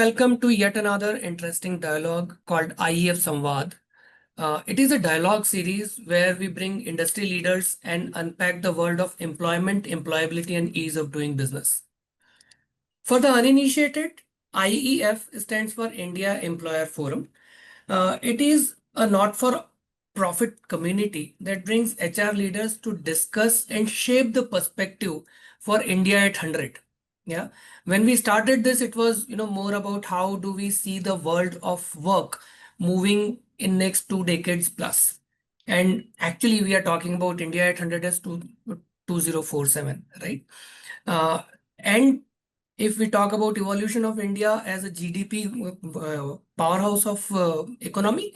welcome to yet another interesting dialogue called IEF Samvaad. It is a dialogue series where we bring industry leaders and unpack the world of employment, employability, and ease of doing business. For the uninitiated, IEF stands for India Employer Forum. It is a not-for-profit community that brings HR leaders to discuss and shape the perspective for India at 100. Yeah. When we started this, it was more about how do we see the world of work moving in next 2 decades plus. And actually, we are talking about India at 100 as 2047, right? And if we talk about evolution of India as a GDP powerhouse of economy,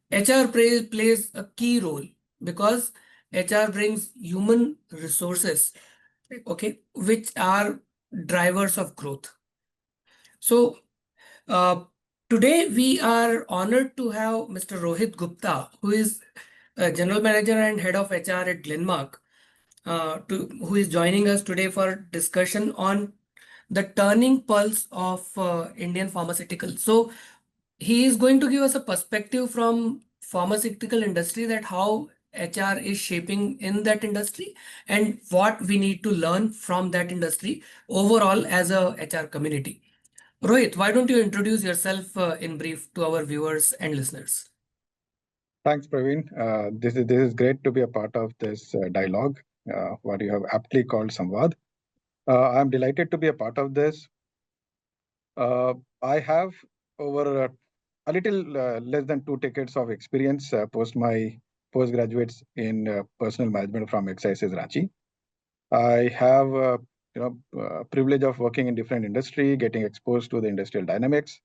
HR plays a key role because HR brings human resources, okay, which are drivers of growth. So today we are honored to have Mr. Rohit Gupta, who is General Manager and Head of HR at Glenmark, who is joining us today for discussion on the turning pulse of Indian pharmaceuticals. So he is going to give us a perspective from pharmaceutical industry that how HR is shaping in that industry and what we need to learn from that industry overall as a HR community. Rohit, why don't you introduce yourself in brief to our viewers and listeners? Thanks, Praveen. This is great to be a part of this dialogue, what you have aptly called Samvaad. I'm delighted to be a part of this. I have over a little less than 2 decades of experience post my postgraduates in personal management from XIS's Ranchi. I have privilege of working in different industry, getting exposed to the industrial dynamics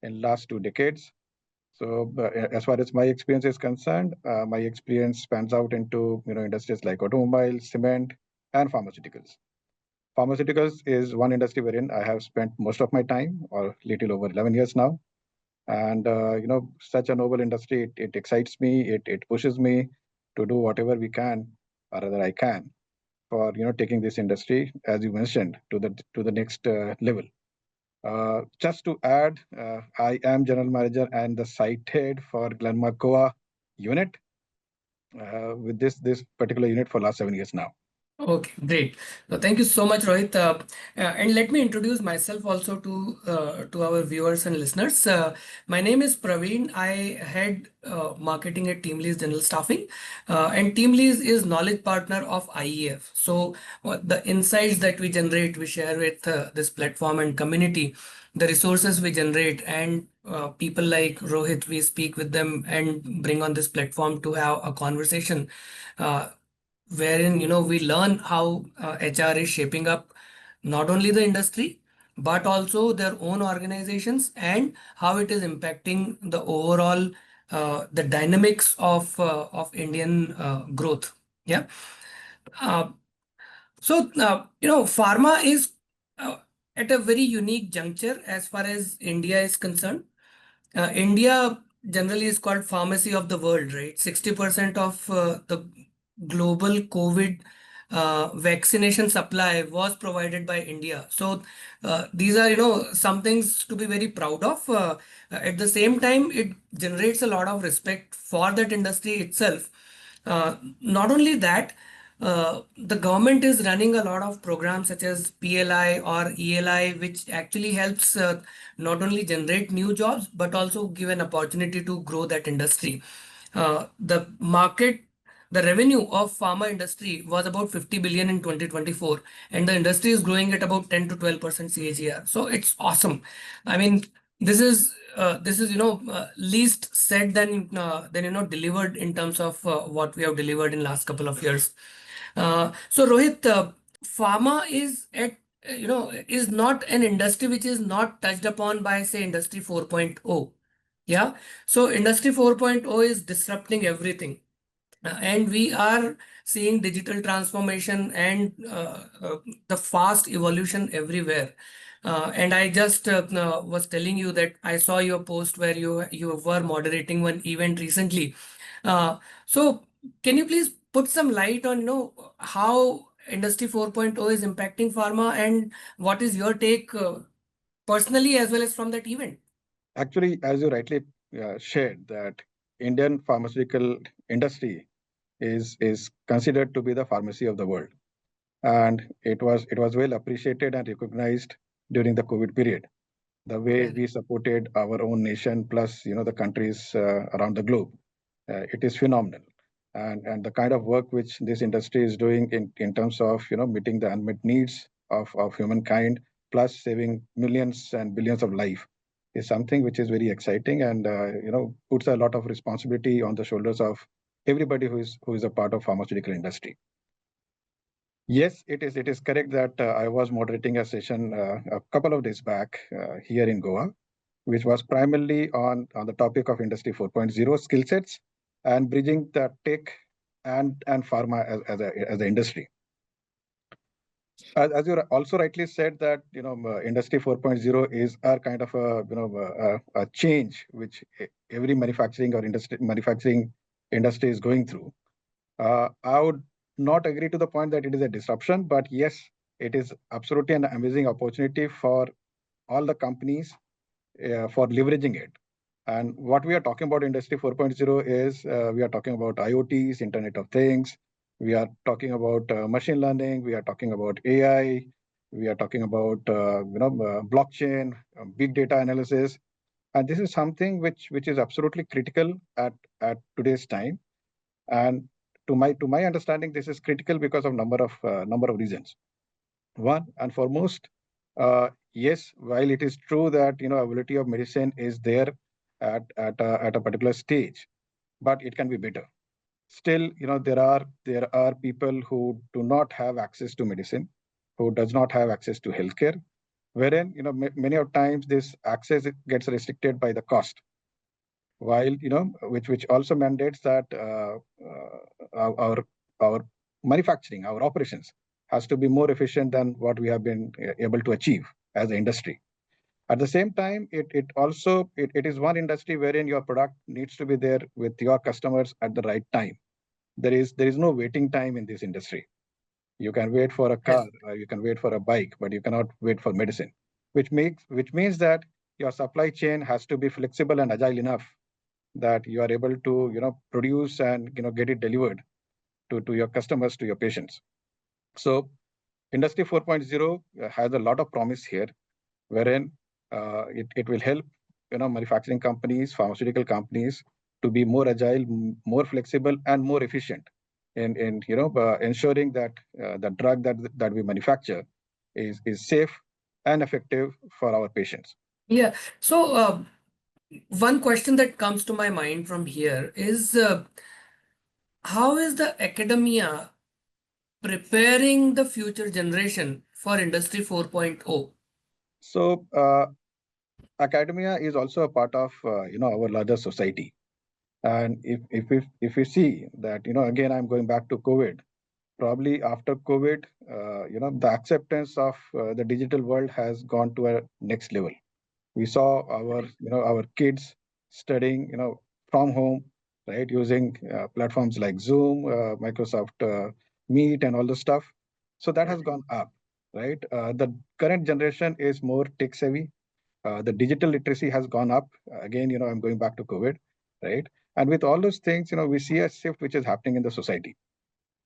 in last 2 decades. So as far as my experience is concerned, my experience spans out into industries like automobile, cement, and pharmaceuticals. Pharmaceuticals is one industry wherein I have spent most of my time, or little over 11 years now. And such a noble industry, it excites me, it pushes me to do whatever we can, or rather I can, for taking this industry, as you mentioned, to the next level. Just to add, I am general manager and the site head for Glenmark Goa unit with this particular unit for last 7 years now. Okay, great. Thank you so much, Rohit. And let me introduce myself also to our viewers and listeners. My name is Praveen. I head marketing at TeamLease General Staffing, and TeamLease is knowledge partner of IEF. So the insights that we generate, we share with this platform and community. The resources we generate and people like Rohit, we speak with them and bring on this platform to have a conversation. Wherein we learn how HR is shaping up not only the industry but also their own organizations and how it is impacting the overall the dynamics of Indian growth. Yeah. Pharma is at a very unique juncture as far as India is concerned. India generally is called pharmacy of the world, right? 60% of the global COVID vaccination supply was provided by India. So these are, some things to be very proud of. At the same time, it generates a lot of respect for that industry itself. Not only that, the government is running a lot of programs such as PLI or ELI, which actually helps not only generate new jobs but also give an opportunity to grow that industry. The revenue of pharma industry was about 50 billion in 2024, and the industry is growing at about 10 to 12% CAGR. So it's awesome. I mean, this is least said than delivered in terms of what we have delivered in last couple of years. So Rohit, pharma is is not an industry which is not touched upon by say industry 4.0. Yeah. So industry 4.0 is disrupting everything. And we are seeing digital transformation and the fast evolution everywhere. And I just was telling you that I saw your post where you were moderating one event recently. So can you please put some light on how industry 4.0 is impacting pharma and what is your take personally as well as from that event? Actually, as you rightly shared, that Indian pharmaceutical industry is considered to be the pharmacy of the world, and it was well appreciated and recognized during the COVID period. The way Well, we supported our own nation plus the countries around the globe, it is phenomenal. And the kind of work which this industry is doing in terms of meeting the unmet needs of humankind plus saving millions and billions of life is something which is very exciting, and puts a lot of responsibility on the shoulders of everybody who is a part of pharmaceutical industry. Yes, it is correct that I was moderating a session a couple of days back here in Goa, which was primarily on the topic of Industry 4.0 skill sets and bridging the tech and pharma as an industry. As you also rightly said that Industry 4.0 is a kind of a change which every manufacturing industry is going through. I would not agree to the point that it is a disruption, but yes, it is absolutely an amazing opportunity for all the companies for leveraging it. And what we are talking about Industry 4.0 is we are talking about IoTs, Internet of Things. We are talking about machine learning. We are talking about AI. We are talking about blockchain, big data analysis, and this is something which is absolutely critical at today's time. And to my understanding, this is critical because of number of reasons. One and foremost, yes, while it is true that ability of medicine is there at a particular stage, but it can be better. Still, there are people who do not have access to medicine, who does not have access to healthcare, wherein many of times this access gets restricted by the cost, while which also mandates that our manufacturing, our operations has to be more efficient than what we have been able to achieve as an industry. At the same time, it is one industry wherein your product needs to be there with your customers at the right time. There is no waiting time in this industry. You can wait for a car, yes. or you can wait for a bike, but you cannot wait for medicine, which means that your supply chain has to be flexible and agile enough that you are able to produce and get it delivered to your customers, to your patients. So Industry 4.0 has a lot of promise here, wherein it will help manufacturing companies, pharmaceutical companies to be more agile, more flexible, and more efficient in ensuring that the drug that we manufacture is safe and effective for our patients. Yeah. So, one question that comes to my mind from here is how is the academia preparing the future generation for Industry 4.0? So academia is also a part of our larger society. And if we see that again I'm going back to COVID, probably after COVID, the acceptance of the digital world has gone to a next level. We saw our kids studying from home, right, using platforms like Zoom, Microsoft Meet, and all the stuff. So that has Right. gone up, right? The current generation is more tech savvy. The digital literacy has gone up. Again, I'm going back to COVID, right? And with all those things, we see a shift which is happening in the society,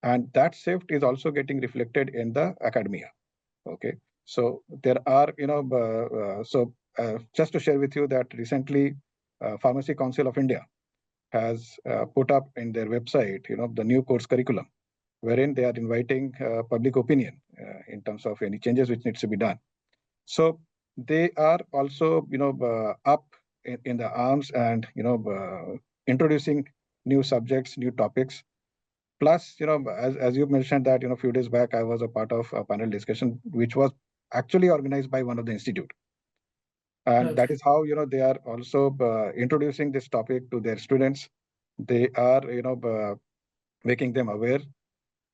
and that shift is also getting reflected in the academia. Okay, so there are just to share with you that recently Pharmacy Council of India has put up in their website the new course curriculum, wherein they are inviting public opinion in terms of any changes which needs to be done. So they are also up in the arms and introducing new subjects, new topics. Plus, as you mentioned that a few days back I was a part of a panel discussion which was actually organized by one of the institute, and that Okay. is how they are also introducing this topic to their students. They are making them aware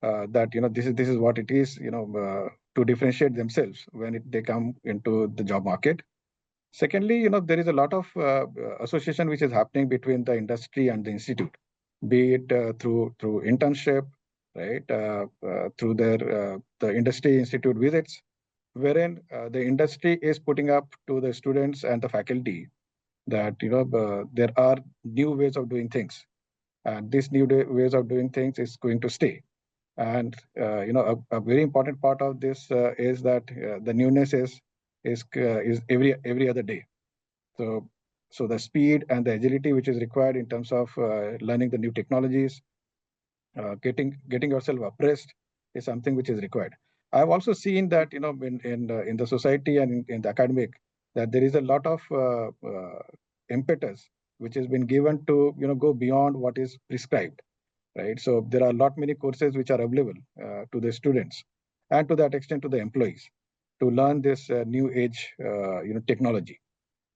that this is what it is to differentiate themselves when they come into the job market. Secondly, there is a lot of association which is happening between the industry and the institute, be it through internship, right, through their the industry institute visits. wherein the industry is putting up to the students and the faculty that there are new ways of doing things, and these ways of doing things is going to stay. And a very important part of this is that the newness is every other day. So so the speed and the agility which is required in terms of learning the new technologies, getting yourself abreast is something which is required. I've also seen that in the society and in the academic, that there is a lot of impetus which has been given to go beyond what is prescribed, right? So there are a lot many courses which are available to the students, and to that extent to the employees, to learn this new age technology.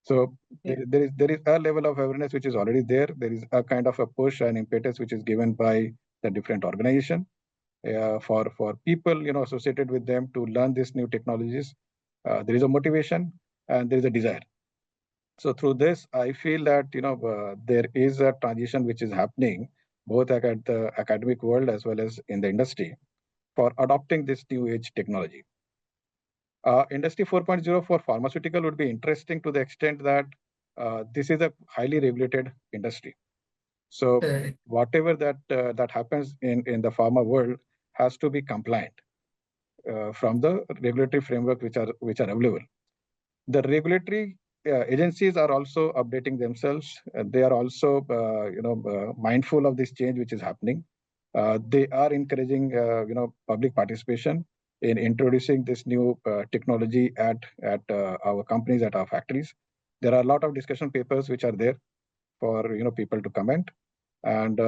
So there is a level of awareness which is already there. There is a kind of a push and impetus which is given by the different organization for people associated with them to learn these new technologies. There is a motivation and there is a desire. So through this, I feel that there is a transition which is happening both at the academic world as well as in the industry for adopting this new age technology. Industry 4.0 for pharmaceutical would be interesting to the extent that this is a highly regulated industry. So Correct. whatever that happens in the pharma world has to be compliant from the regulatory framework which are available. The regulatory agencies are also updating themselves. They are also mindful of this change which is happening. They are encouraging public participation in introducing this new technology at our companies, at our factories. There are a lot of discussion papers which are there for people to comment, and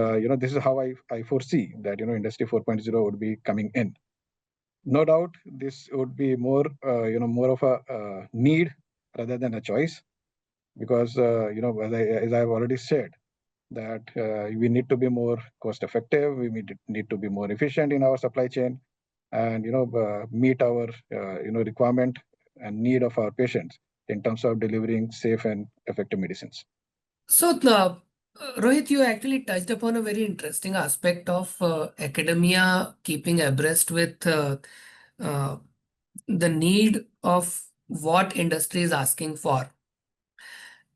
this is how I foresee that industry 4.0 would be coming in. No doubt this would be more of a need rather than a choice, because as I've already said, that we need to be more cost effective, we need to be more efficient in our supply chain, and meet our requirement and need of our patients in terms of delivering safe and effective medicines. So, Rohit, you actually touched upon a very interesting aspect of academia keeping abreast with uh, the need of what industry is asking for.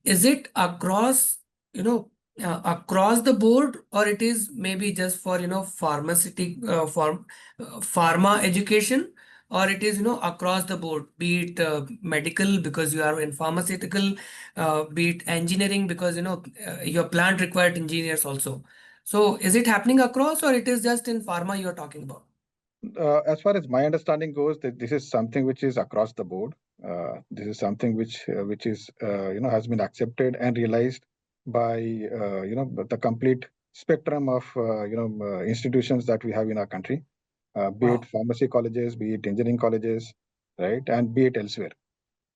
Is it across, across the board, or it is maybe just for, pharma education, or it is, across the board, be it medical because you are in pharmaceutical, be it engineering because, your plant required engineers also. So is it happening across, or it is just in pharma you're talking about? As far as my understanding goes, that this is something which is across the board. This is something which is has been accepted and realized by the complete spectrum of institutions that we have in our country, be it Wow. pharmacy colleges, be it engineering colleges, right, and be it elsewhere.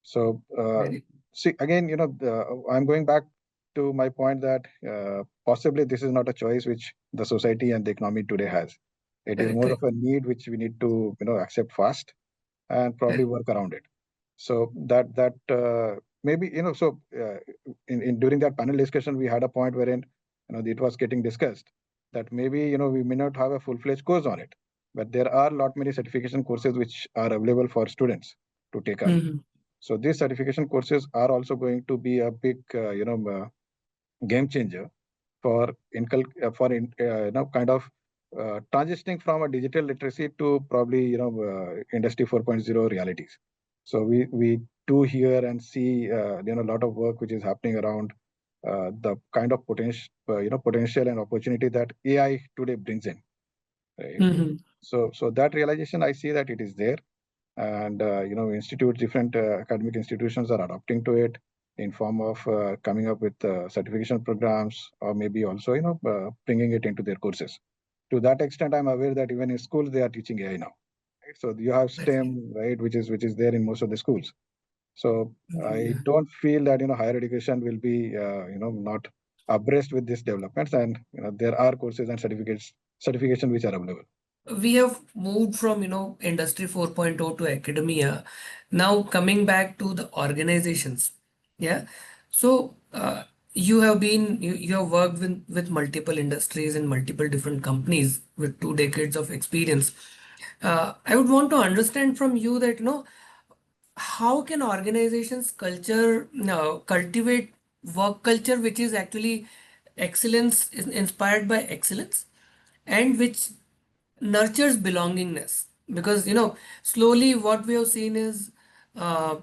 So Very. see again, I'm going back to my point that possibly this is not a choice which the society and the economy today has. It is Correct, more of correct, a need which we need to accept fast and probably correct. work around it. So that maybe so in during that panel discussion we had a point wherein it was getting discussed that maybe we may not have a full-fledged course on it, but there are a lot many certification courses which are available for students to take up. Mhm. So these certification courses are also going to be a big game changer for kind of transitioning from a digital literacy to probably industry 4.0 realities. So we do hear and see a lot of work which is happening around the kind of potential and opportunity that AI today brings in, right? Mhm. So that realization, I see that it is there, and different academic institutions are adopting to it in form of coming up with certification programs, or maybe also bringing it into their courses. To that extent, I'm aware that even in schools they are teaching AI now, right? So you have STEM, right, which is there in most of the schools. So I Yeah. don't feel that higher education will be not abreast with these developments, and there are courses and certification which are available. We have moved from industry 4.0 to academia. Now coming back to the organizations. Yeah. So you have you have worked with multiple industries and multiple different companies with 2 decades of experience. I would want to understand from you that how can organizations cultivate work culture which is actually excellence is inspired by excellence and which nurtures belongingness? Because slowly what we have seen is uh,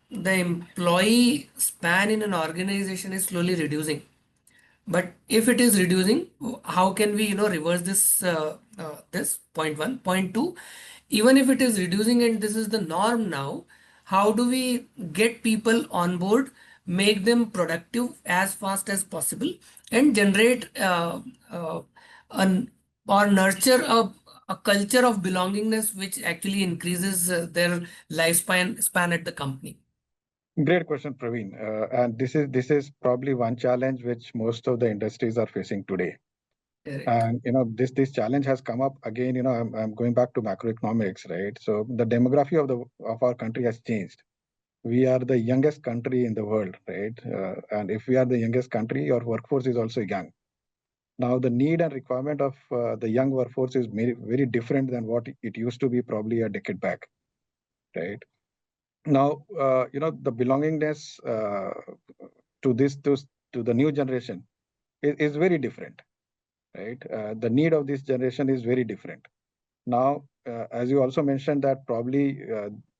the employee span in an organization is slowly reducing. But if it is reducing, how can we, reverse this? This point one, point two. Even if it is reducing and this is the norm now, how do we get people on board, make them productive as fast as possible, and generate an or nurture a culture of belongingness which actually increases their lifespan at the company? Great question, Praveen. And this is probably one challenge which most of the industries are facing today. Correct. And this challenge has come up again. I'm going back to macroeconomics, right? So the demography of our country has changed. We are the youngest country in the world, right? And if we are the youngest country, our workforce is also young. Now, the need and requirement of the young workforce is very, very different than what it used to be probably a decade back, right? Now, the belongingness to this to the new generation is very different, right? The need of this generation is very different. Now, as you also mentioned, that probably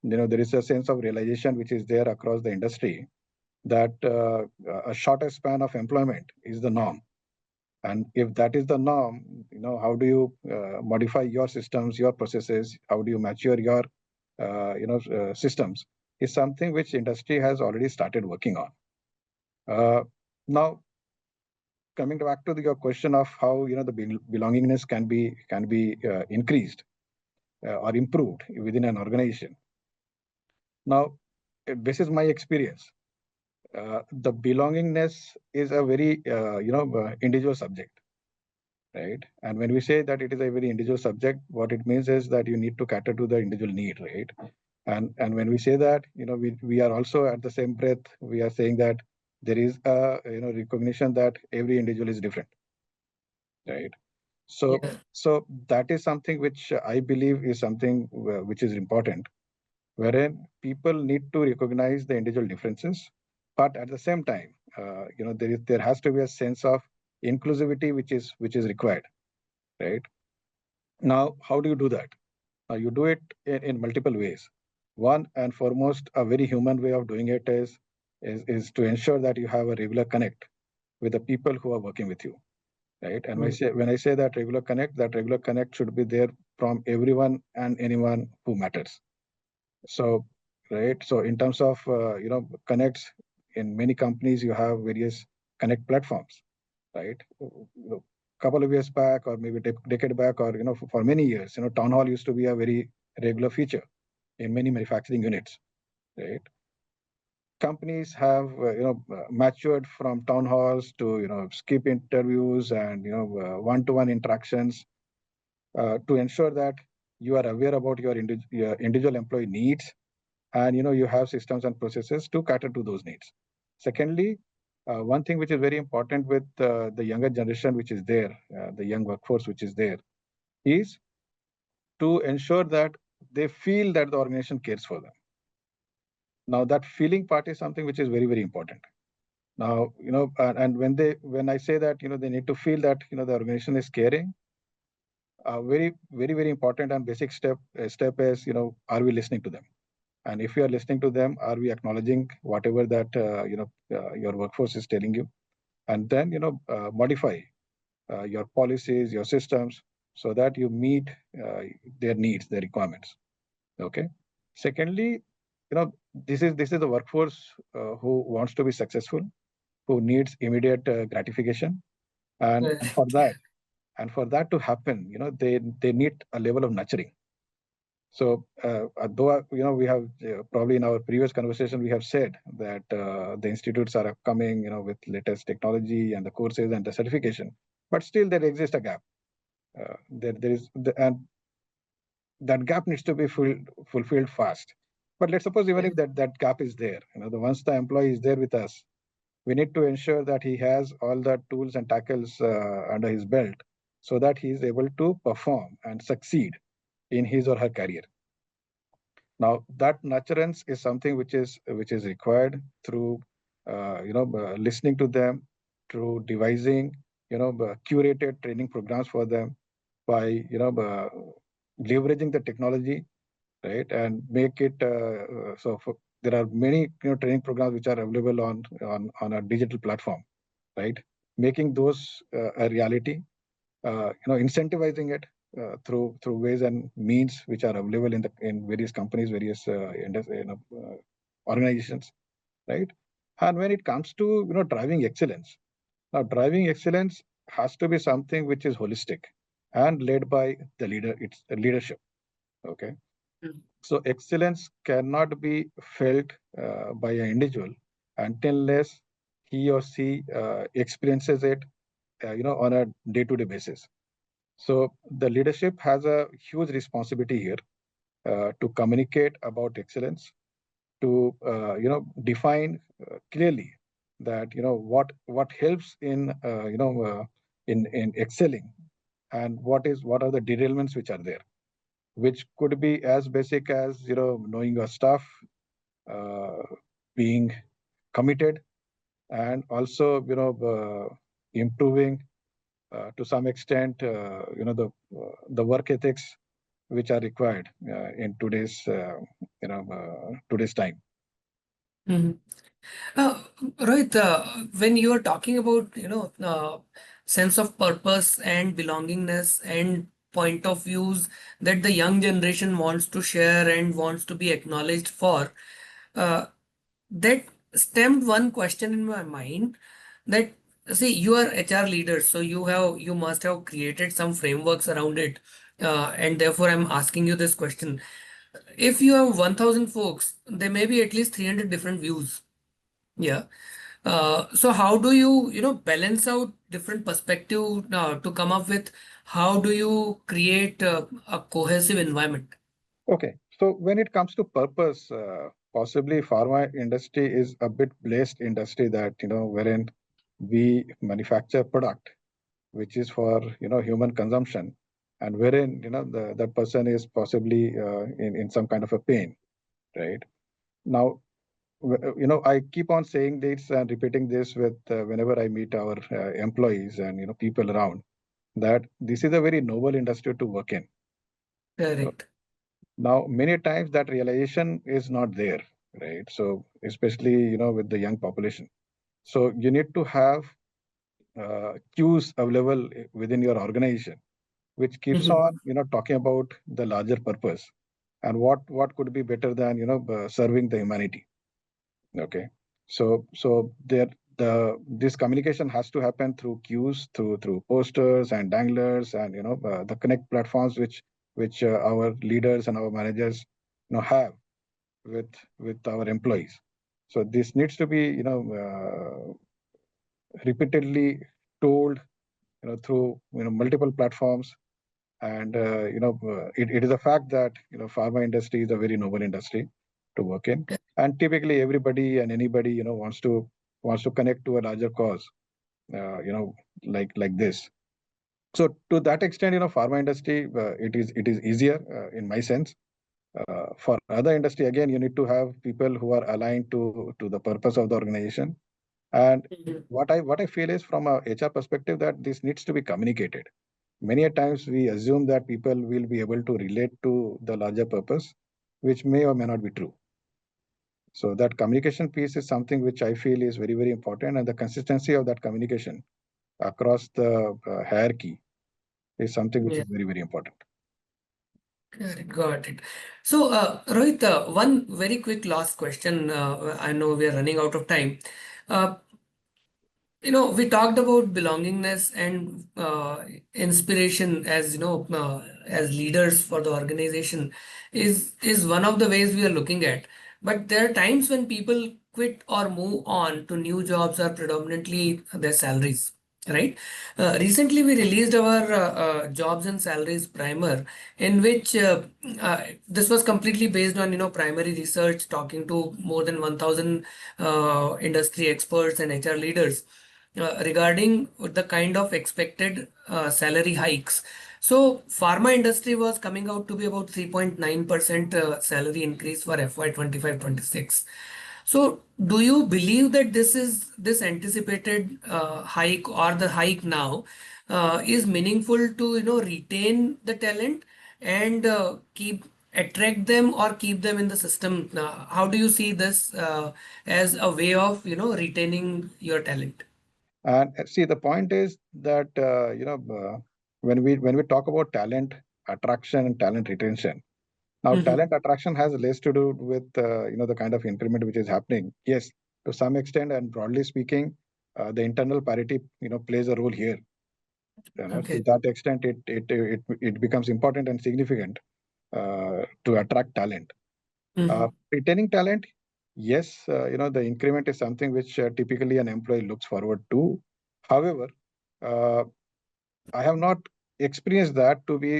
there is a sense of realization which is there across the industry that a shorter span of employment is the norm. And if that is the norm, how do you modify your systems, your processes? How do you mature your systems? Is something which industry has already started working on. Now, coming back to your question of how the belongingness can be increased or improved within an organization. Now, this is my experience. The belongingness is a very individual subject, right? And when we say that it is a very individual subject, what it means is that you need to cater to the individual need, right? And when we say that, we are also at the same breath we are saying that there is a recognition that every individual is different, right? So Yeah. so that is something which I believe is something which is important, wherein people need to recognize the individual differences, but at the same time, there has to be a sense of inclusivity which is required, right? Now, how do you do that? You do it in multiple ways. One and foremost, a very human way of doing it is to ensure that you have a regular connect with the people who are working with you, right? And when I say that regular connect should be there from everyone and anyone who matters. So, right. So, in terms of connects, in many companies you have various connect platforms, right? Couple of years back, or maybe decade back, or for many years, town hall used to be a very regular feature in many manufacturing units, right? Companies have matured from town halls to skip interviews and one-to-one interactions to ensure that you are aware about your individual employee needs, and you have systems and processes to cater to those needs. Secondly, one thing which is very important with the younger generation which is there, the young workforce which is there, is to ensure that they feel that the organization cares for them. Now, that feeling part is something which is very, very important. Now, and when I say that, they need to feel that, the organization is caring, very, very, very important and basic step is, are we listening to them? And if we are listening to them, are we acknowledging whatever that, your workforce is telling you? And then, modify your policies, your systems, so that you meet their needs, their requirements. Okay. Secondly, this is the workforce who wants to be successful, who needs immediate gratification, and for Correct. that and for that to happen, they need a level of nurturing. So, though we have probably in our previous conversation we have said that the institutes are coming, with latest technology and the courses and the certification, but still there exists a gap. There is and that gap needs to be fulfilled fast. But let's suppose even if that gap is there, once the employee is there with us, we need to ensure that he has all the tools and tackles under his belt, so that he is able to perform and succeed in his or her career. Now that nurturance is something which is required through listening to them, through devising curated training programs for them, by leveraging the technology, right, and make it there are many training programs which are available on a digital platform, right, making those a reality, incentivizing it through ways and means which are available in various companies, various organizations, right. And when it comes to driving excellence, now driving excellence has to be something which is holistic and led by the leader. It's the leadership. Okay, Mm. so excellence cannot be felt by an individual unless he or she experiences it, on a day-to-day basis. So the leadership has a huge responsibility here to communicate about excellence, to define clearly that what helps in in excelling, and what are the derailments which are there, which could be as basic as knowing your stuff, uh, being committed, and also improving to some extent the work ethics which are required in today's time. Mhm. Rohit, when you are talking about, sense of purpose and belongingness and point of views that the young generation wants to share and wants to be acknowledged for, uh, that stemmed one question in my mind that, see, you are HR leaders, so you must have created some frameworks around it, and therefore I'm asking you this question. If you have 1,000 folks, there may be at least 300 different views. Yeah. So how do you, balance out different perspective to come up with how do you create a cohesive environment? Okay, so when it comes to purpose, possibly pharma industry is a bit blessed industry that wherein we manufacture product which is for human consumption, and wherein the that person is possibly in some kind of a pain, right. Now I keep on saying this and repeating this with whenever I meet our employees and people around, that this is a very noble industry to work in. Correct. Now, many times that realization is not there, right? So, especially with the young population. So, you need to have cues available within your organization, which keeps Mhm. on talking about the larger purpose, and what could be better than serving the humanity. Okay, so there this communication has to happen through cues, through posters and danglers, and the connect platforms which our leaders and our managers have with our employees. So this needs to be repeatedly told through multiple platforms. And it is a fact that pharma industry is a very noble industry to work in, and typically everybody and anybody wants to connect to a larger cause, like this. So to that extent, pharma industry, it is easier in my sense. For other industry, again, you need to have people who are aligned to the purpose of the organization. And Mhm. what I feel is, from a HR perspective, that this needs to be communicated. Many a times we assume that people will be able to relate to the larger purpose, which may or may not be true. So that communication piece is something which I feel is very, very important, and the consistency of that communication across the hierarchy is something which Yeah. is very, very important. Correct. Got it. So, Rohit, one very quick last question. I know we are running out of time. Uh, we talked about belongingness and inspiration as as leaders for the organization is one of the ways we are looking at. But there are times when people quit or move on to new jobs are predominantly their salaries, right? Recently, we released our jobs and salaries primer, in which this was completely based on primary research, talking to more than 1,000 industry experts and HR leaders regarding the kind of expected salary hikes. So pharma industry was coming out to be about 3.9% salary increase for FY 25-26. So do you believe that this anticipated hike or the hike now is meaningful to retain the talent and keep attract them or keep them in the system? How do you see this as a way of retaining your talent? And see, the point is that when we talk about talent attraction and talent retention, now Mhm. talent attraction has less to do with the kind of increment which is happening. Yes, to some extent, and broadly speaking, the internal parity plays a role here. To Okay. that extent, it becomes important and significant to attract talent. Mhm. Retaining talent, yes, the increment is something which typically an employee looks forward to. However, uh, I have not experienced that to be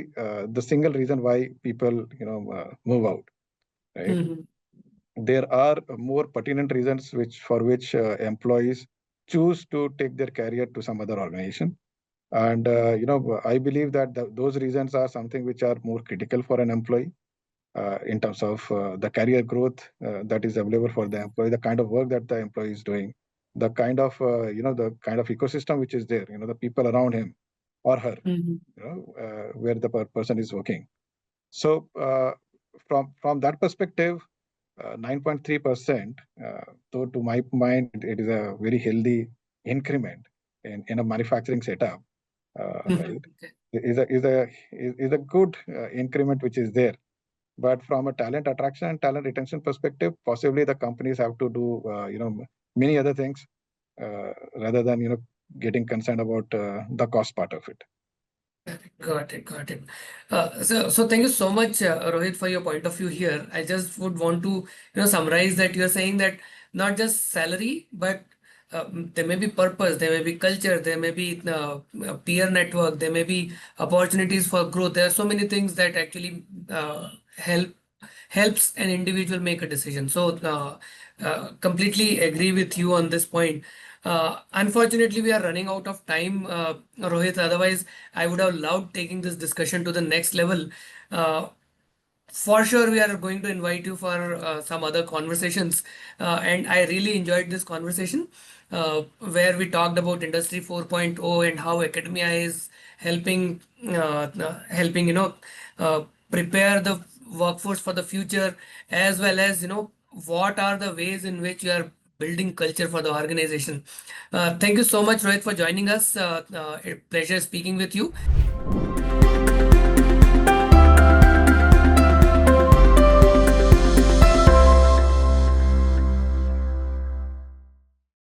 the single reason why people, move out. Right? Mhm. There are more pertinent reasons for which employees choose to take their career to some other organization. And I believe that those reasons are something which are more critical for an employee in terms of the career growth that is available for the employee, the kind of work that the employee is doing, the kind of ecosystem which is there, the people around him or her, Mhm. where the person is working. So from that perspective, 9.3%, though to my mind, it is a very healthy increment in a manufacturing setup, Mhm. right? Okay. Is a good increment which is there. But from a talent attraction and talent retention perspective, possibly the companies have to do many other things rather than getting concerned about the cost part of it. Got it, got it. So thank you so much, Rohit, for your point of view here. I just would want to, summarize that you're saying that not just salary, but there may be purpose, there may be culture, there may be peer network, there may be opportunities for growth. There are so many things that actually helps an individual make a decision. So completely agree with you on this point. Unfortunately, we are running out of time, Rohit. Otherwise, I would have loved taking this discussion to the next level. Uh, for sure, we are going to invite you for some other conversations. And I really enjoyed this conversation where we talked about Industry 4.0 and how academia is helping, uh, prepare the workforce for the future, as well as, what are the ways in which you are building culture for the organization. Thank you so much, Rohit, for joining us. A pleasure speaking with you.